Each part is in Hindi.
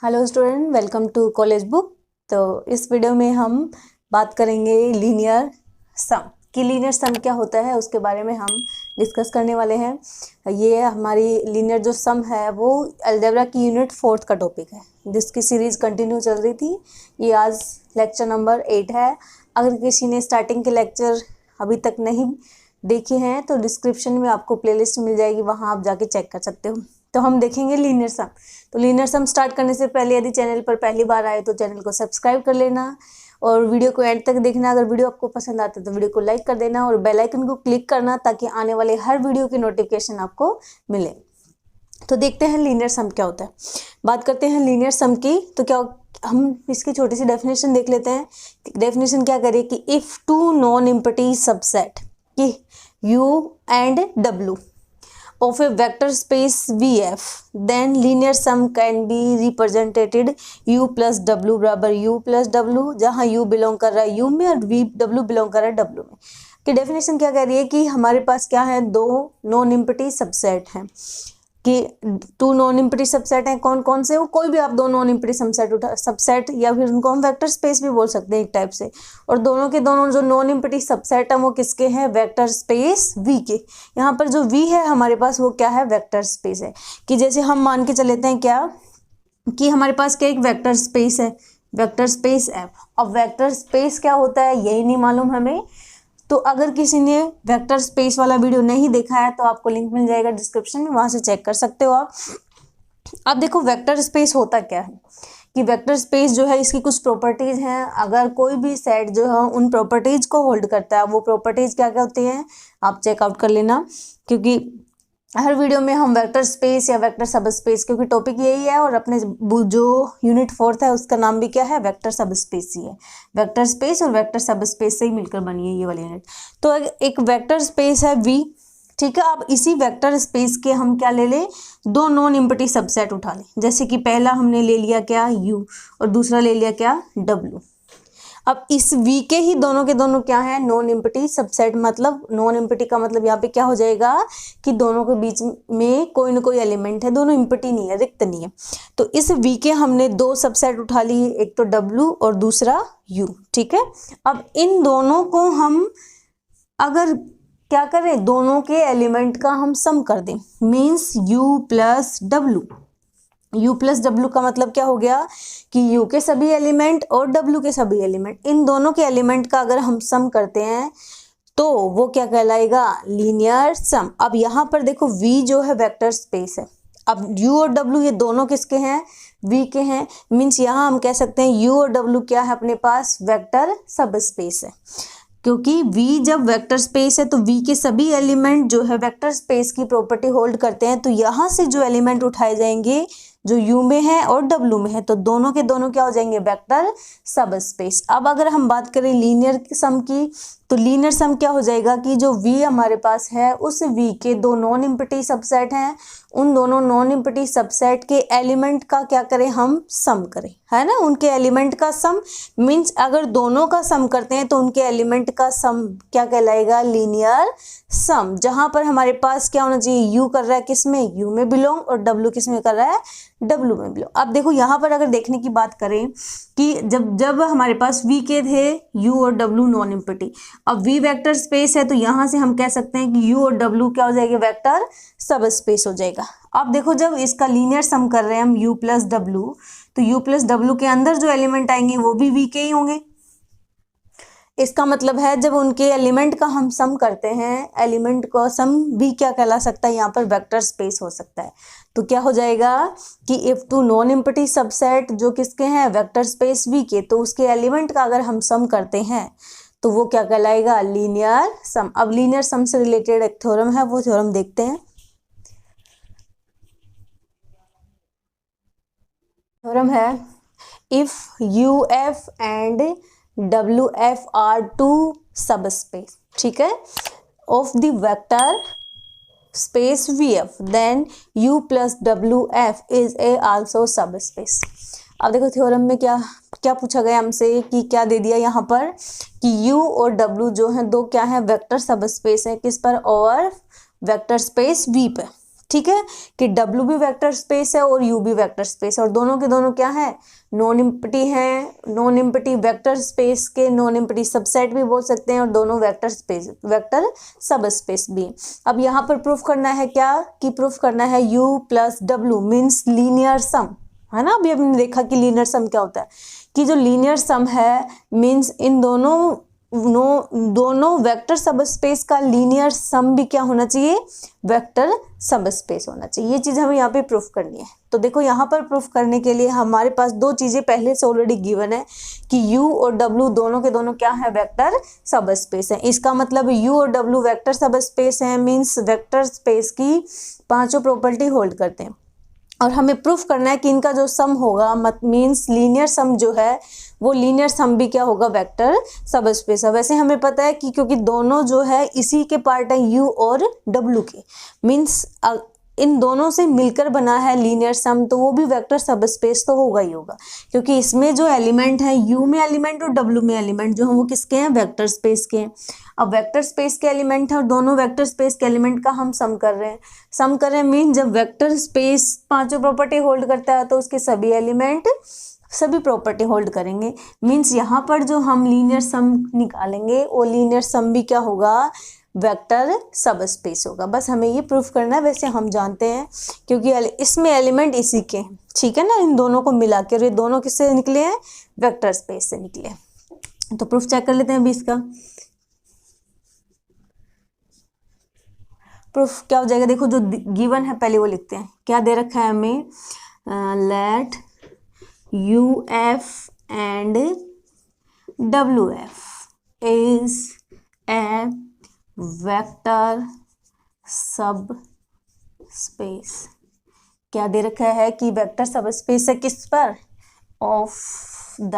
Hello student, welcome to college book. तो इस वीडियो में हम बात करेंगे लीनियर सम कि लीनियर सम क्या होता है, उसके बारे में हम डिस्कस करने वाले हैं। ये हमारी लीनियर जो सम है वो अलजेब्रा की यूनिट 4 का टॉपिक है, जिसकी सीरीज़ कंटिन्यू चल रही थी। ये आज लेक्चर नंबर 8 है। अगर किसी ने स्टार्टिंग के लेक्चर अभी तक नहीं देखे हैं तो डिस्क्रिप्शन में आपको प्लेलिस्ट मिल जाएगी, वहाँ आप जाके चेक कर सकते हो। तो हम देखेंगे लीनियर सम। तो लीनियर सम स्टार्ट करने से पहले यदि चैनल पर पहली बार आए तो चैनल को सब्सक्राइब कर लेना और वीडियो को एंड तक देखना। अगर वीडियो आपको पसंद आता है तो वीडियो को लाइक कर देना और बेल आइकन को क्लिक करना ताकि आने वाले हर वीडियो की नोटिफिकेशन आपको मिले। तो देखते हैं लीनियर सम क्या होता है। बात करते हैं लीनियर सम की। तो क्या हम इसकी छोटी सी डेफिनेशन देख लेते हैं। डेफिनेशन क्या करिए कि if two non empty subset कि U and W of a vector space VF, then linear sum can be represented U plus W बराबर U plus W, जहाँ U बिलोंग कर रहा है U में और W बिलोंग कर रहा है W में। कि डेफिनेशन क्या कह रही है कि हमारे पास क्या है, दो नॉन एम्प्टी सबसेट हैं कि टू नॉन एम्प्टी सबसेट हैं। कौन कौन से? वो कोई भी आप दो नॉन एम्प्टी सबसेट या फिर उनको हम वेक्टर स्पेस भी बोल सकते हैं एक टाइप से। और दोनों के दोनों जो नॉन एम्प्टी सबसेट हैं वो किसके हैं? वेक्टर स्पेस V के। यहाँ पर जो V है हमारे पास वो क्या है? वेक्टर स्पेस है। कि जैसे हम मान के चलेते हैं क्या कि हमारे पास क्या एक वेक्टर स्पेस है, वेक्टर स्पेस F। अब वेक्टर स्पेस क्या होता है यही नहीं मालूम हमें। तो अगर किसी ने वेक्टर स्पेस वाला वीडियो नहीं देखा है तो आपको लिंक मिल जाएगा डिस्क्रिप्शन में, वहां से चेक कर सकते हो आप। अब देखो वेक्टर स्पेस होता क्या है कि वेक्टर स्पेस जो है इसकी कुछ प्रॉपर्टीज हैं। अगर कोई भी सेट जो है उन प्रॉपर्टीज को होल्ड करता है, वो प्रॉपर्टीज क्या क्या होती हैं आप चेकआउट कर लेना, क्योंकि हर वीडियो में हम वेक्टर स्पेस या वेक्टर सब स्पेस, क्योंकि टॉपिक यही है और अपने जो यूनिट 4 है उसका नाम भी क्या है? वेक्टर सब स्पेस ही है। वेक्टर स्पेस और वेक्टर सब स्पेस से ही मिलकर बनी है ये वाली यूनिट। तो एक वेक्टर स्पेस है V, ठीक है। अब इसी वेक्टर स्पेस के हम क्या ले लें, दो नॉन एम्प्टी सबसेट उठा लें। जैसे कि पहला हमने ले लिया क्या? U और दूसरा ले लिया क्या? W। अब इस V के ही दोनों के दोनों क्या है? Non empty subset. मतलब नॉन एम्प्टी का मतलब यहाँ पे क्या हो जाएगा कि दोनों के बीच में कोई ना कोई एलिमेंट है, दोनों एम्प्टी नहीं है, रिक्त नहीं है। तो इस V के हमने दो सबसेट उठा लिए, एक तो W और दूसरा U, ठीक है। अब इन दोनों को हम अगर क्या करें, दोनों के एलिमेंट का हम सम कर दें, means U plus W। U plus W का मतलब क्या हो गया कि U के सभी एलिमेंट और W के सभी एलिमेंट, इन दोनों के एलिमेंट का अगर हम सम करते हैं तो वो क्या कहलाएगा? लीनियर सम। अब यहाँ पर देखो V जो है वेक्टर स्पेस है। अब U और W ये दोनों किसके हैं? V के हैं। मीन्स यहाँ हम कह सकते हैं U और W क्या है अपने पास? वेक्टर सब स्पेस है। क्योंकि V जब वेक्टर स्पेस है तो V के सभी एलिमेंट जो है वेक्टर स्पेस की प्रॉपर्टी होल्ड करते हैं। तो यहाँ से जो एलिमेंट उठाए जाएंगे जो U में है और W में है, तो दोनों के दोनों क्या हो जाएंगे? Vector subspace. अब अगर हम बात करें लीनियर सम की, तो लीनियर सम क्या हो जाएगा कि जो V हमारे पास है उस V के दो नॉन एम्प्टी सबसेट हैं, उन दोनों नॉन एम्प्टी सबसेट के एलिमेंट का क्या करें? हम सम करें, है ना। उनके एलिमेंट का सम, मीन्स अगर दोनों का सम करते हैं तो उनके एलिमेंट का सम क्या कहलाएगा? लीनियर सम। जहां पर हमारे पास क्या होना चाहिए? U कर रहा है किस में? U में बिलोंग, और W किस में कर रहा है? W में बिलोंग। अब देखो यहाँ पर अगर देखने की बात करें कि जब हमारे पास V के थे U और W नॉन एम्प्टी, अब V वेक्टर स्पेस है तो यहाँ से हम कह सकते हैं कि U और W क्या हो जाएगा? वेक्टर सब स्पेस हो जाएगा। अब देखो जब इसका लीनियर सम कर रहे हैं हम U प्लस W, तो U प्लस W के अंदर जो एलिमेंट आएंगे वो भी V के ही होंगे। इसका मतलब है जब उनके एलिमेंट का हम सम करते हैं, एलिमेंट का सम भी क्या कहला सकता है? यहाँ पर वेक्टर स्पेस हो सकता है। तो क्या हो जाएगा कि if two non empty subset जो किसके हैं? वेक्टर स्पेस V के, तो उसके एलिमेंट का अगर हम सम करते हैं तो वो क्या कहलाएगा? लीनियर सम। अब लीनियर सम से रिलेटेड एक थ्योरम है, वो थ्योरम देखते हैं। थ्योरम है if UF and WF are two subspace, ठीक है, of the vector space VF, then U plus WF is a also subspace. अब देखो थ्योरम में क्या क्या पूछा गया हमसे कि क्या दे दिया यहाँ पर कि U और W जो है दो क्या है? वेक्टर सब स्पेस है। किस पर? और वेक्टर स्पेस V पर, ठीक है, कि W भी वेक्टर स्पेस है और U भी वेक्टर स्पेस है, और दोनों के दोनों क्या है, नॉन एम्प्टी है। नॉन एम्प्टी वेक्टर स्पेस के नॉन एम्प्टी सबसेट भी बोल सकते हैं, और दोनों वेक्टर स्पेस, वेक्टर सब स्पेस भी। अब यहाँ पर प्रूफ करना है क्या, कि प्रूफ करना है U plus W means linear sum, है ना। अभी हमने देखा कि लीनियर सम क्या होता है, कि जो लीनियर सम है मीन्स इन दोनों वेक्टर सब स्पेस का लीनियर सम भी क्या होना चाहिए, वेक्टर सब स्पेस होना चाहिए। ये चीज हमें यहाँ पे प्रूफ करनी है। तो देखो यहाँ पर प्रूफ करने के लिए हमारे पास दो चीजें पहले से ऑलरेडी गिवन है, कि U और W दोनों के दोनों क्या है, वेक्टर सब स्पेस है। इसका मतलब U और W वेक्टर सब स्पेस है, मीन्स वेक्टर स्पेस की पांचों प्रॉपर्टी होल्ड करते हैं। और हमें प्रूफ करना है कि इनका जो सम होगा मीन्स लीनियर सम जो है वो लीनियर सम भी क्या होगा, वेक्टर सब स्पेस है। वैसे हमें पता है कि क्योंकि दोनों जो है इसी के पार्ट है U और W के, मीन्स इन दोनों से मिलकर बना है लीनियर सम, तो वो भी वेक्टर सब स्पेस तो होगा ही होगा, क्योंकि इसमें जो एलिमेंट है U में एलिमेंट और W में एलिमेंट जो है वो किसके हैं, वेक्टर स्पेस के हैं। अब वेक्टर स्पेस के एलिमेंट है और दोनों वेक्टर स्पेस के एलिमेंट का हम सम कर रहे हैं। मीन जब वेक्टर स्पेस पांचों प्रॉपर्टी होल्ड करता है तो उसके सभी एलिमेंट सभी प्रॉपर्टी होल्ड करेंगे। मीन्स यहाँ पर जो हम लीनियर सम निकालेंगे वो लीनियर सम भी क्या होगा, वेक्टर सब स्पेस होगा। बस हमें ये प्रूफ करना है। वैसे हम जानते हैं क्योंकि इसमें एलिमेंट इसी के हैं, ठीक है ना, इन दोनों को मिला के, और ये दोनों किससे निकले हैं, वेक्टर स्पेस से निकले। तो प्रूफ चेक कर लेते हैं अभी इसका। प्रूफ क्या हो जाएगा, देखो जो गिवन है पहले वो लिखते हैं। क्या दे रखा है हमें, let UF and WF is a vector subspace. क्या दे रखा है कि वेक्टर सब स्पेस है किस पर, of the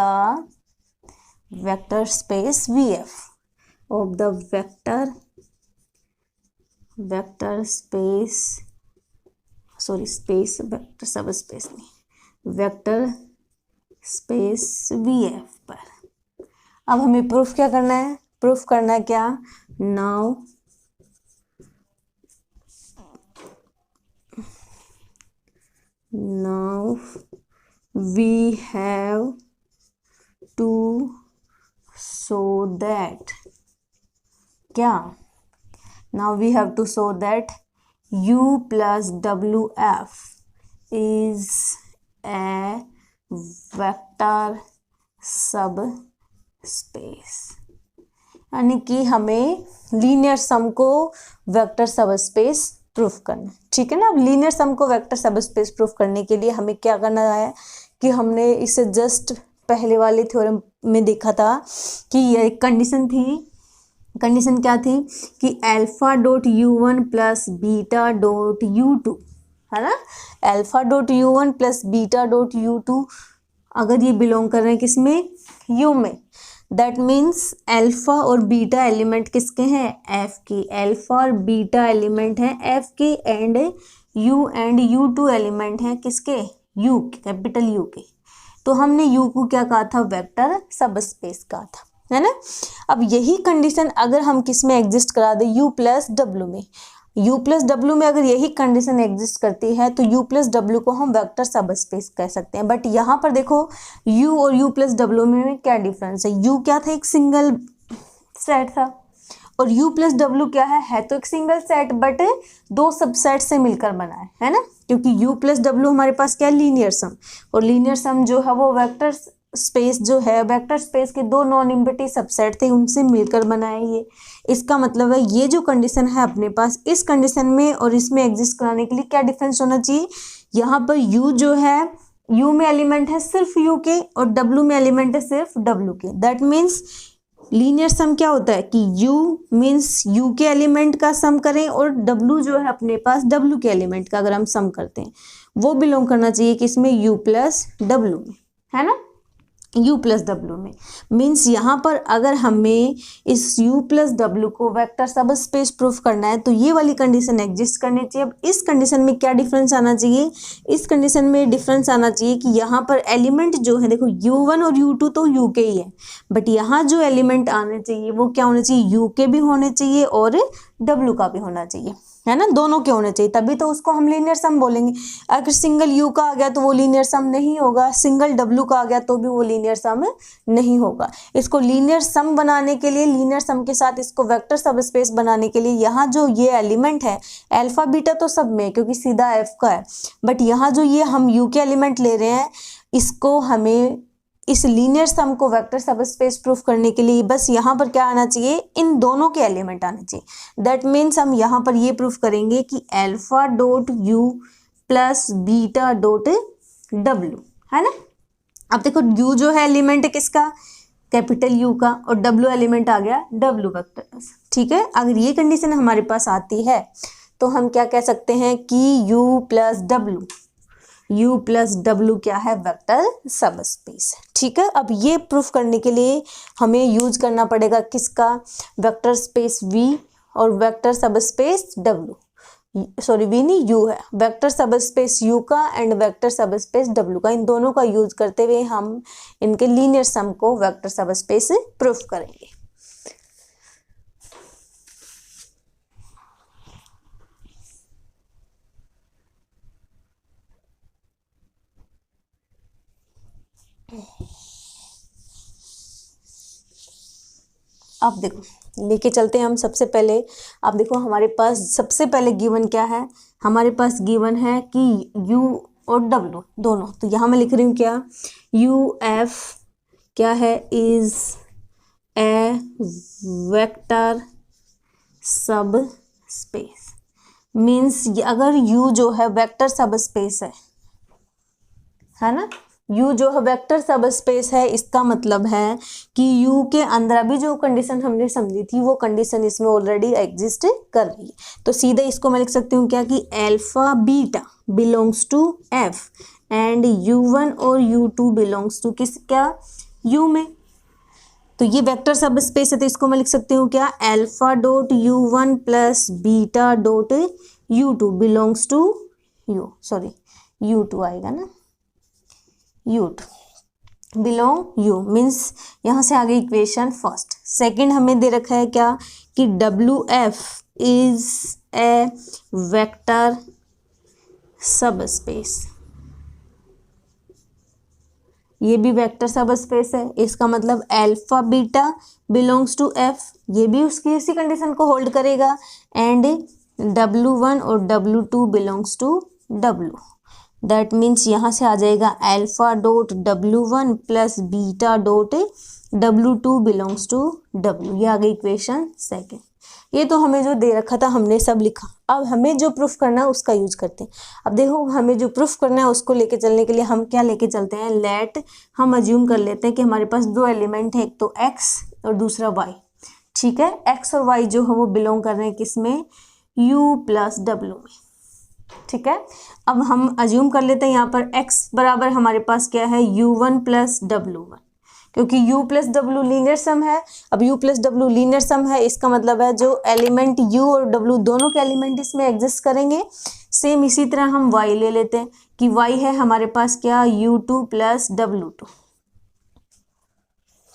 vector space VF, of the vector space, sorry space, vector सब स्पेस नहीं, वेक्टर स्पेस VF पर। अब हमें प्रूफ क्या करना है, प्रूफ करना है क्या, now we have to show that, क्या, now we have to show that U plus WF is a vector subspace, यानी कि हमें लीनियर सम को वेक्टर सबस्पेस प्रूफ करना, ठीक है ना। अब लीनियर सम को वेक्टर सबस्पेस प्रूफ करने के लिए हमें क्या करना है, कि हमने इसे जस्ट पहले वाले थ्योरम में देखा था कि यह एक कंडीशन थी। कंडीशन क्या थी कि alpha dot U1 plus beta dot U2, है ना, alpha dot U1 plus beta dot U2 अगर ये बिलोंग कर रहे हैं किसमें, U में, दैट मीन्स अल्फा और बीटा एलिमेंट किसके हैं, F के। अल्फा और बीटा एलिमेंट हैं F के, and U and U2 element हैं किसके, U के, कैपिटल U के। तो हमने U को क्या कहा था, वेक्टर सब स्पेस कहा था, है ना। अब यही कंडीशन अगर हम किस में एग्जिस्ट करा दे, U प्लस W में, U प्लस W में अगर यही कंडीशन एग्जिस्ट करती है तो U प्लस W को हम वेक्टर सब स्पेस कह सकते हैं। बट यहाँ पर देखो U और U प्लस W में क्या डिफरेंस है, U क्या था, एक सिंगल सेट था, और U प्लस W क्या है तो एक सिंगल सेट बट दो सबसेट से मिलकर बना है ना, क्योंकि U प्लस W हमारे पास क्या है, लीनियर सम, और लीनियर सम जो है वो वेक्टर स्पेस जो है, वेक्टर स्पेस के दो नॉन एम्प्टी सबसेट थे उनसे मिलकर बना है ये। इसका मतलब है ये जो कंडीशन है अपने पास, इस कंडीशन में और इसमें एग्जिस्ट कराने के लिए क्या डिफरेंस होना चाहिए, यहाँ पर U जो है, U में एलिमेंट है सिर्फ U के और W में एलिमेंट है सिर्फ W के। दैट मीन्स लीनियर सम क्या होता है कि U मीन्स U के एलिमेंट का सम करें और W जो है अपने पास W के एलिमेंट का अगर हम सम करते हैं वो बिलोंग करना चाहिए किसमें, U प्लस W में, है ना, U प्लस W में। मीन्स यहाँ पर अगर हमें इस U प्लस W को वेक्टर सब स्पेस प्रूफ करना है तो ये वाली कंडीशन एग्जिस्ट करनी चाहिए। अब इस कंडीशन में क्या डिफरेंस आना चाहिए, इस कंडीशन में डिफरेंस आना चाहिए कि यहाँ पर एलिमेंट जो है, देखो U1 और U2 तो U के ही है, बट यहाँ जो एलिमेंट आने चाहिए वो क्या होने चाहिए, U के भी होने चाहिए और W का भी होना चाहिए, है ना, दोनों के होने चाहिए, तभी तो उसको हम लीनियर सम बोलेंगे। अगर सिंगल u का आ गया तो वो लीनियर सम नहीं होगा, सिंगल w का आ गया तो भी वो लीनियर सम नहीं होगा। इसको लीनियर सम बनाने के लिए, लीनियर सम के साथ इसको वेक्टर सबस्पेस बनाने के लिए, यहाँ जो ये एलिमेंट है अल्फा बीटा तो सब में क्योंकि सीधा f का है, बट यहाँ जो ये हम u के एलिमेंट ले रहे हैं, इसको हमें इस लीनियर सम को वेक्टर सबस्पेस प्रूफ करने के लिए बस यहाँ पर क्या आना चाहिए, इन दोनों के एलिमेंट आने चाहिए। दैट मीन्स हम यहाँ पर ये प्रूफ करेंगे कि alpha dot U plus beta dot W, है ना। अब देखो u जो है एलिमेंट है किसका, कैपिटल U का, और w एलिमेंट आ गया w वेक्टर, ठीक है। अगर ये कंडीशन हमारे पास आती है तो हम क्या कह सकते हैं कि u प्लस w क्या है, वेक्टर सबस्पेस, ठीक है। अब ये प्रूफ करने के लिए हमें यूज करना पड़ेगा किसका, वेक्टर स्पेस v और vector subspace w, sorry v नहीं u है, वेक्टर सबस्पेस u का एंड वेक्टर सबस्पेस w का, इन दोनों का यूज करते हुए हम इनके लीनियर सम को वेक्टर सबस्पेस प्रूफ करेंगे। अब देखो लेके चलते हैं हम सबसे पहले। अब देखो हमारे पास सबसे पहले गिवन क्या है, हमारे पास गिवन है कि u और w दोनों, तो यहाँ मैं लिख रही हूँ क्या, uf क्या है, इज ए वेक्टर सब स्पेस। मीन्स अगर u जो है वेक्टर सब स्पेस है ना, u जो है वेक्टर सब स्पेस है, इसका मतलब है कि u के अंदर अभी जो कंडीशन हमने समझी थी वो कंडीशन इसमें ऑलरेडी एग्जिस्ट कर रही है। तो सीधे इसको मैं लिख सकती हूँ क्या कि alpha beta belongs to f and u1 और u2 बिलोंग्स टू किस, क्या, u में। तो ये वेक्टर सब स्पेस है, तो इसको मैं लिख सकती हूँ क्या, alpha dot u1 plus beta dot u2 belongs to u2 आएगा ना, u2 बिलोंग u, मीन्स यहाँ से आगे इक्वेशन फर्स्ट। सेकंड हमें दे रखा है क्या कि wf is a vector subspace, ये भी वेक्टर सब स्पेस है, इसका मतलब alpha beta belongs to f, ये भी उसकी इसी कंडीशन को होल्ड करेगा, एंड w1 और w2 belongs to w। That means यहाँ से आ जाएगा alpha dot w1 plus beta dot w2 belongs to w। ये आ गई इक्वेशन सेकेंड। ये तो हमें जो दे रखा था हमने सब लिखा, अब हमें जो प्रूफ करना है उसका यूज करते हैं। अब देखो हमें जो प्रूफ करना है उसको लेके चलने के लिए हम क्या लेके चलते हैं, लेट हम अज्यूम कर लेते हैं कि हमारे पास दो एलिमेंट है, एक तो x और दूसरा y, ठीक है। x और y जो है वो बिलोंग कर रहे हैं किसमें, u प्लस w में, ठीक है। अब हम अज्यूम कर लेते हैं यहाँ पर x बराबर हमारे पास क्या है, u1 प्लस w1, क्योंकि u plus w linear sum है। अब u plus w linear sum है, इसका मतलब है जो एलिमेंट u और w दोनों के एलिमेंट इसमें एग्जिस्ट करेंगे। सेम इसी तरह हम y ले लेते हैं कि y है हमारे पास क्या, u2 प्लस w2,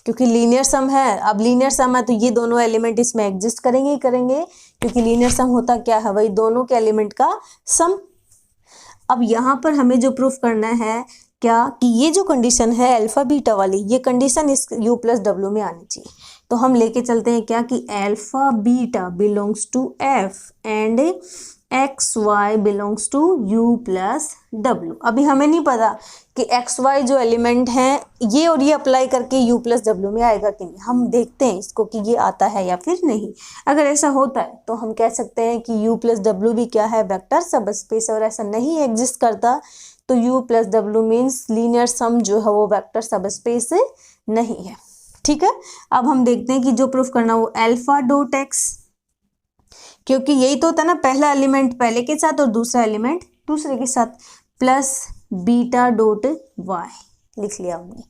क्योंकि लीनियर सम है। अब लीनियर सम है तो ये दोनों एलिमेंट इसमें एग्जिस्ट करेंगे ही करेंगे, क्योंकि लीनियर सम होता क्या है, वही दोनों के एलिमेंट का सम। अब यहाँ पर हमें जो प्रूफ करना है क्या कि ये जो कंडीशन है अल्फा बीटा वाली, ये कंडीशन इस u प्लस w में आनी चाहिए। तो हम लेके चलते हैं क्या कि alpha beta belongs to f and X Y belongs to u plus w। अभी हमें नहीं पता कि एक्स वाई जो एलिमेंट हैं ये और ये अप्लाई करके u प्लस w में आएगा कि नहीं, हम देखते हैं इसको कि ये आता है या फिर नहीं। अगर ऐसा होता है तो हम कह सकते हैं कि u प्लस w भी क्या है, वेक्टर सबस्पेस, और ऐसा नहीं एग्जिस्ट करता तो u plus w means linear sum जो है वो वेक्टर सबस्पेस नहीं है, ठीक है। अब हम देखते हैं कि जो प्रूफ करना वो अल्फा डॉट x, क्योंकि यही तो होता है ना, पहला एलिमेंट पहले के साथ और दूसरा एलिमेंट दूसरे के साथ, प्लस बीटा डॉट y लिख लिया हमने।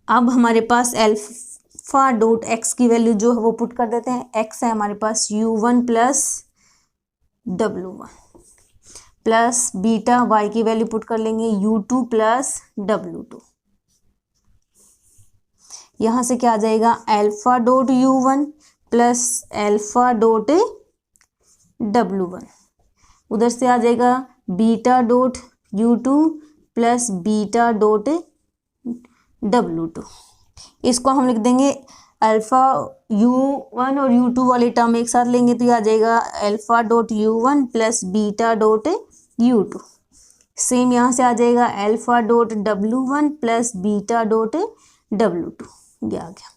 अब हमारे पास अल्फा डॉट x की वैल्यू जो है वो पुट कर देते हैं, x है हमारे पास u1 plus w1 plus beta y की वैल्यू पुट कर लेंगे u2 प्लस w2। यहाँ से क्या आ जाएगा, alpha dot u1 plus alpha dot W1, उधर से आ जाएगा beta dot U2 plus beta dot W2। इसको हम लिख देंगे अल्फ़ा U1 और U2 वाली टर्म एक साथ लेंगे तो ये आ जाएगा alpha dot U1 plus beta dot U2। Same यहाँ से आ जाएगा alpha dot W1 plus beta dot W2, ये आ गया।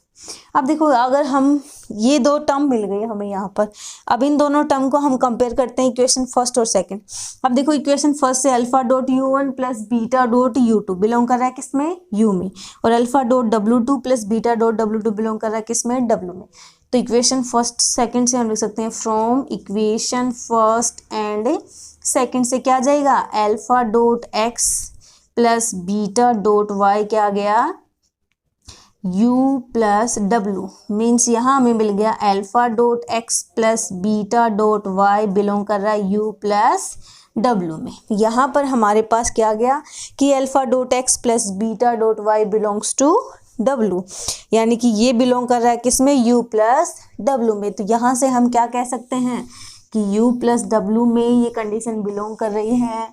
अब देखो अगर हम ये दो टर्म मिल गई हमें यहाँ पर, अब इन दोनों टर्म को हम कंपेयर करते हैं इक्वेशन फर्स्ट और सेकंड। अब देखो इक्वेशन फर्स्ट से alpha dot U1 plus beta dot U2 belong कर रहा है किसमें, U में, और alpha dot W2 plus beta dot W2 belong कर रहा है किसमें, W में। तो इक्वेशन फर्स्ट सेकंड से हम लिख सकते हैं from equation first and second से क्या आ जाएगा, alpha dot X plus beta dot Y क्या आ गया, U प्लस W, मीन्स यहाँ हमें मिल गया alpha dot X plus beta dot Y belong कर रहा है U प्लस W में। यहाँ पर हमारे पास क्या आ गया कि alpha dot X plus beta dot Y belongs to W, यानी कि ये बिलोंग कर रहा है किसमें, U प्लस W में। तो यहाँ से हम क्या कह सकते हैं कि U प्लस W में ये कंडीशन बिलोंग कर रही है।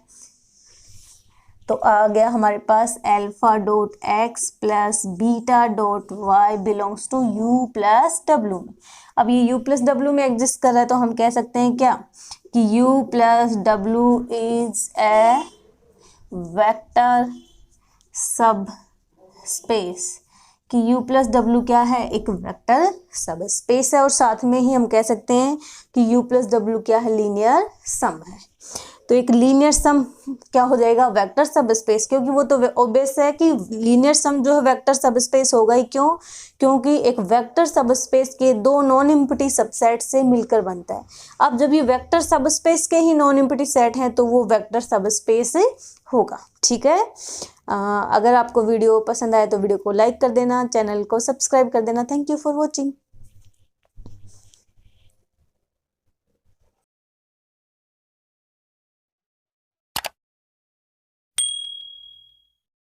तो आ गया हमारे पास alpha dot X plus beta dot Y belongs to U plus W में। अब ये U प्लस W में एग्जिस्ट कर रहा है तो हम कह सकते हैं क्या कि U plus W is a vector सब स्पेस, कि U प्लस W क्या है, एक वेक्टर सब स्पेस है। और साथ में ही हम कह सकते हैं कि U प्लस W क्या है, लीनियर सम है। तो एक लीनियर सम क्या हो जाएगा, वेक्टर सब स्पेस, क्योंकि वो तो ऑब्वियस है कि लीनियर सम जो है वेक्टर सब स्पेस होगा ही। क्यों, क्योंकि एक वेक्टर सब स्पेस के दो नॉन एम्प्टी सबसेट से मिलकर बनता है। अब जब ये वेक्टर सब स्पेस के ही नॉन एम्प्टी सेट हैं तो वो वेक्टर सब स्पेस होगा। ठीक है, अगर आपको वीडियो पसंद आए तो वीडियो को लाइक कर देना, चैनल को सब्सक्राइब कर देना। Thank you for watching.